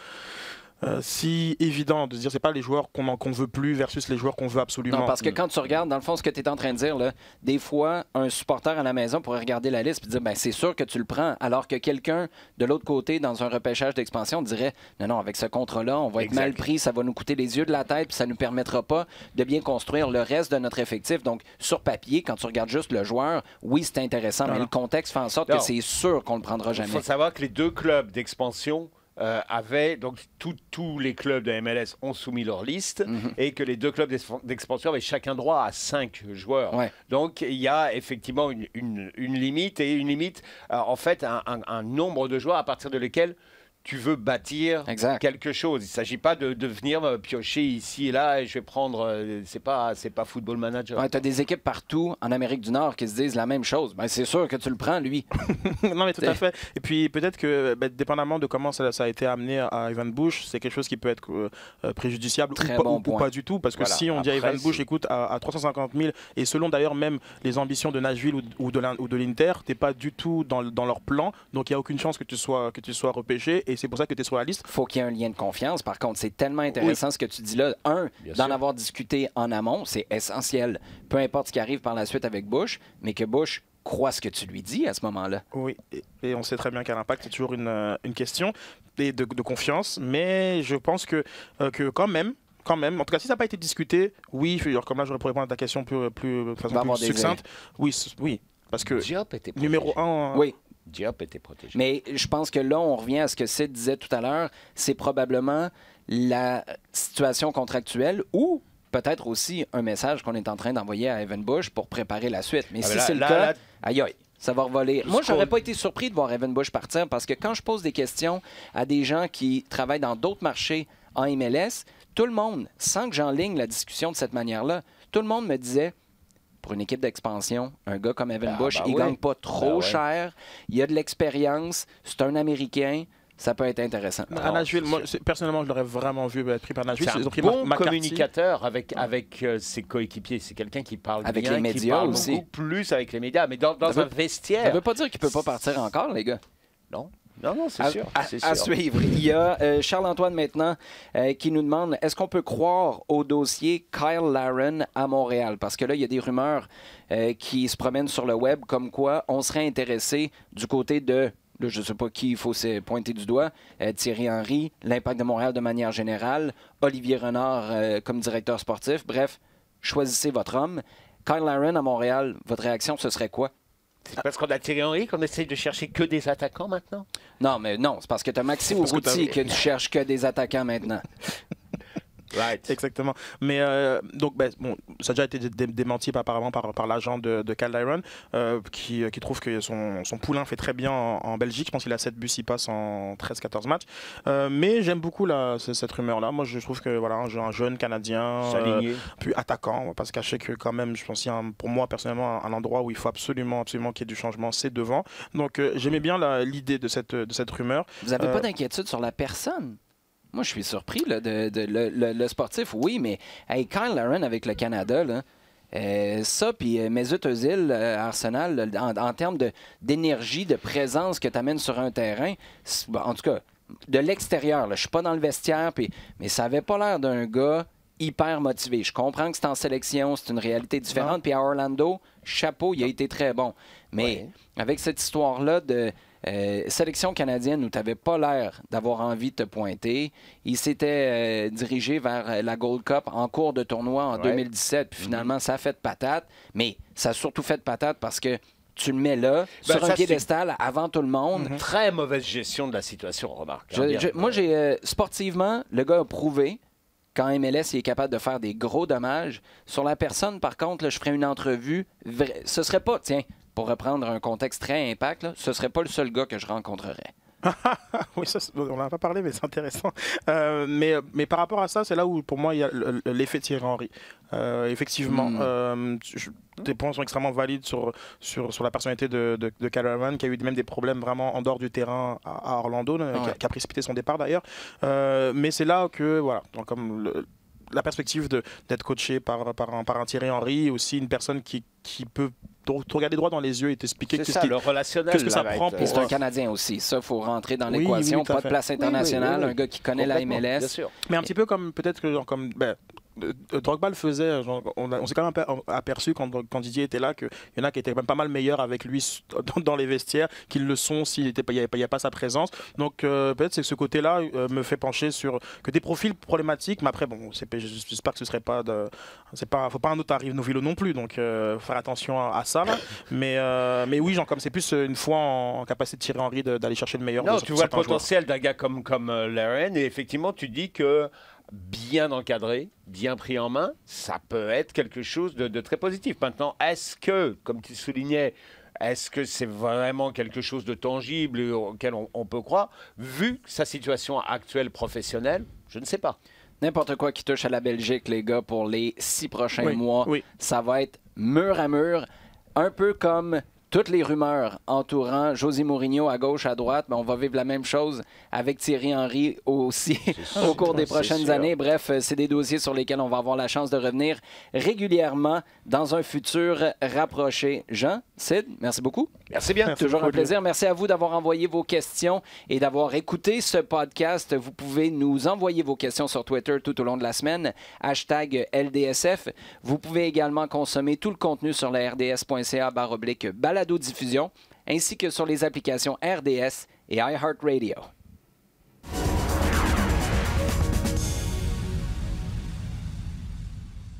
si évident de se dire c'est pas les joueurs qu'on veut plus versus les joueurs qu'on veut absolument. Non, parce que quand tu regardes, dans le fond, ce que tu es en train de dire, là, des fois, un supporter à la maison pourrait regarder la liste et dire ben, c'est sûr que tu le prends, alors que quelqu'un de l'autre côté, dans un repêchage d'expansion, dirait non, avec ce contrat-là, on va être mal pris, ça va nous coûter les yeux de la tête, puis ça ne nous permettra pas de bien construire le reste de notre effectif. Donc, sur papier, quand tu regardes juste le joueur, oui, c'est intéressant, mais le contexte fait en sorte que c'est sûr qu'on ne le prendra jamais. Il faut savoir que les deux clubs d'expansion donc tous les clubs de MLS ont soumis leur liste et que les deux clubs d'expansion avaient chacun droit à 5 joueurs. Ouais. Donc il y a effectivement une limite et une limite, en fait, un nombre de joueurs à partir de lesquels tu veux bâtir quelque chose. Il ne s'agit pas de venir piocher ici et là et je vais prendre... c'est pas Football Manager. Ouais, tu as des équipes partout en Amérique du Nord qui se disent la même chose. Ben, c'est sûr que tu le prends, lui. Non, mais tout à fait. Et puis peut-être que, dépendamment de comment ça a été amené à Evan Bush, c'est quelque chose qui peut être préjudiciable ou pas du tout. Parce que si on dit à Evan Bush, écoute, à 350 000, et selon d'ailleurs même les ambitions de Nashville ou de l'Inter, tu n'es pas du tout dans leur plan. Donc il n'y a aucune chance que tu sois repêché. Et c'est pour ça que tu es sur la liste. Faut qu'il y ait un lien de confiance. Par contre, c'est tellement intéressant ce que tu dis là. D'en avoir discuté en amont, c'est essentiel. Peu importe ce qui arrive par la suite avec Bush, mais que Bush croit ce que tu lui dis à ce moment-là. Oui, et on sait très bien qu'à l'Impact, c'est toujours une question de confiance. Mais je pense que quand même, en tout cas, si ça n'a pas été discuté, oui, comme là, j'aurais pu répondre à ta question de façon plus succincte. Oui, parce que numéro 1... Oui. Diop était protégé. Mais je pense que là, on revient à ce que Sid disait tout à l'heure. C'est probablement la situation contractuelle ou peut-être aussi un message qu'on est en train d'envoyer à Evan Bush pour préparer la suite. Mais si c'est le cas, aïe, ça va revoler. Moi, j'aurais pas été surpris de voir Evan Bush partir parce que quand je pose des questions à des gens qui travaillent dans d'autres marchés en MLS, tout le monde, sans que j'enligne la discussion de cette manière-là, tout le monde me disait... Pour une équipe d'expansion, un gars comme Evan Bush, il ne gagne pas trop cher, il a de l'expérience, c'est un Américain, ça peut être intéressant. À Nashville, moi, personnellement, je l'aurais vraiment vu être pris par Nashville. C'est un bon communicateur avec ses coéquipiers. C'est quelqu'un qui parle avec bien, les médias qui parle aussi. beaucoup plus avec les médias, mais dans un vestiaire. Ça ne veut pas dire qu'il ne peut pas partir encore, les gars. Non, c'est sûr. À suivre. Il y a Charles-Antoine maintenant qui nous demande est-ce qu'on peut croire au dossier Kyle Larin à Montréal? Parce que là, il y a des rumeurs qui se promènent sur le web comme quoi on serait intéressé du côté de, là, je ne sais pas qui il faut se pointer du doigt, Thierry Henry, l'Impact de Montréal de manière générale, Olivier Renard comme directeur sportif. Bref, choisissez votre homme. Kyle Larin à Montréal, votre réaction, ce serait quoi? C'est parce qu'on a Thierry Henry qu'on essaye de chercher que des attaquants maintenant? Non, mais non, c'est parce que tu as Maxi Urruti que tu cherches que des attaquants maintenant. Right. Exactement. Mais donc, bon, ça a déjà été démenti apparemment par l'agent de Kyle Larin, qui trouve que son poulain fait très bien en Belgique. Je pense qu'il a 7 buts, 6 passes en 13-14 matchs. Mais j'aime beaucoup cette rumeur-là. Moi, je trouve que voilà, un jeune Canadien, puis attaquant, on va pas se cacher que quand même, je pense qu'il y a pour moi personnellement un endroit où il faut absolument qu'il y ait du changement, c'est devant. Donc, j'aimais bien l'idée de cette rumeur. Vous n'avez pas d'inquiétude sur la personne? Moi, je suis surpris là, le sportif, oui, mais hey, Kyle Larin avec le Canada, là, ça, puis Mesut Özil à Arsenal, en termes d'énergie, de présence que tu amènes sur un terrain, en tout cas, de l'extérieur, je ne suis pas dans le vestiaire, mais ça n'avait pas l'air d'un gars hyper motivé. Je comprends que c'est en sélection, c'est une réalité différente, puis à Orlando, chapeau, il a été très bon. Mais avec cette histoire-là de... sélection canadienne où tu n'avais pas l'air d'avoir envie de te pointer. Il s'était dirigé vers la Gold Cup en cours de tournoi en 2017. Puis finalement, ça a fait de patate. Mais ça a surtout fait de patate parce que tu le mets là, sur un piédestal, avant tout le monde. Très mauvaise gestion de la situation, remarque. Moi, sportivement, le gars a prouvé qu'en MLS, il est capable de faire des gros dommages. Sur la personne, par contre, là, je ferais une entrevue. Ce serait pas, tiens, pour reprendre un contexte très impact, là, ce ne serait pas le seul gars que je rencontrerais. Oui, on n'en a pas parlé, mais c'est intéressant. Mais par rapport à ça, c'est là où, pour moi, il y a l'effet Thierry Henry. Effectivement, tes points sont extrêmement valides sur la personnalité de Kyle Larin, qui a eu même des problèmes vraiment en dehors du terrain à Orlando, qui a précipité son départ d'ailleurs. Mais c'est là que, voilà, donc, comme la perspective d'être coaché par un Thierry Henry, aussi une personne qui peut te regarder droit dans les yeux et t'expliquer le relationnel, qu'est-ce que ça prend. C'est un Canadien aussi. Ça, il faut rentrer dans l'équation. Pas de place internationale, un gars qui connaît la MLS. Bien sûr. Mais un petit peu comme peut-être que Drogba le faisait. On s'est quand même aperçu quand Didier était là qu'il y en a qui étaient même pas mal meilleurs avec lui dans les vestiaires qu'ils le sont s'il n'y avait pas sa présence. Donc peut-être c'est que ce côté-là me fait pencher sur que des profils problématiques. Mais après, bon, j'espère que ce serait pas faut pas un autre arrive nos vélos non plus. Donc faire attention à ça. Là. Mais oui, comme c'est plus une fois en capacité de Thierry Henry d'aller chercher le meilleur. Non, tu vois le potentiel d'un gars comme Larin et effectivement tu dis que bien encadré, bien pris en main, ça peut être quelque chose de très positif. Maintenant, est-ce que, comme tu soulignais, est-ce que c'est vraiment quelque chose de tangible auquel on peut croire, vu sa situation actuelle professionnelle? Je ne sais pas. N'importe quoi qui touche à la Belgique, les gars, pour les 6 prochains mois, ça va être mur à mur, un peu comme toutes les rumeurs entourant José Mourinho à gauche, à droite, on va vivre la même chose avec Thierry Henry aussi au cours des prochaines années. Bref, c'est des dossiers sur lesquels on va avoir la chance de revenir régulièrement dans un futur rapproché. Jean, Sid, merci beaucoup. Merci bien. Toujours un plaisir. Merci à vous d'avoir envoyé vos questions et d'avoir écouté ce podcast. Vous pouvez nous envoyer vos questions sur Twitter tout au long de la semaine, #LDSF. Vous pouvez également consommer tout le contenu sur la rds.ca/balado-diffusion, ainsi que sur les applications RDS et iHeartRadio.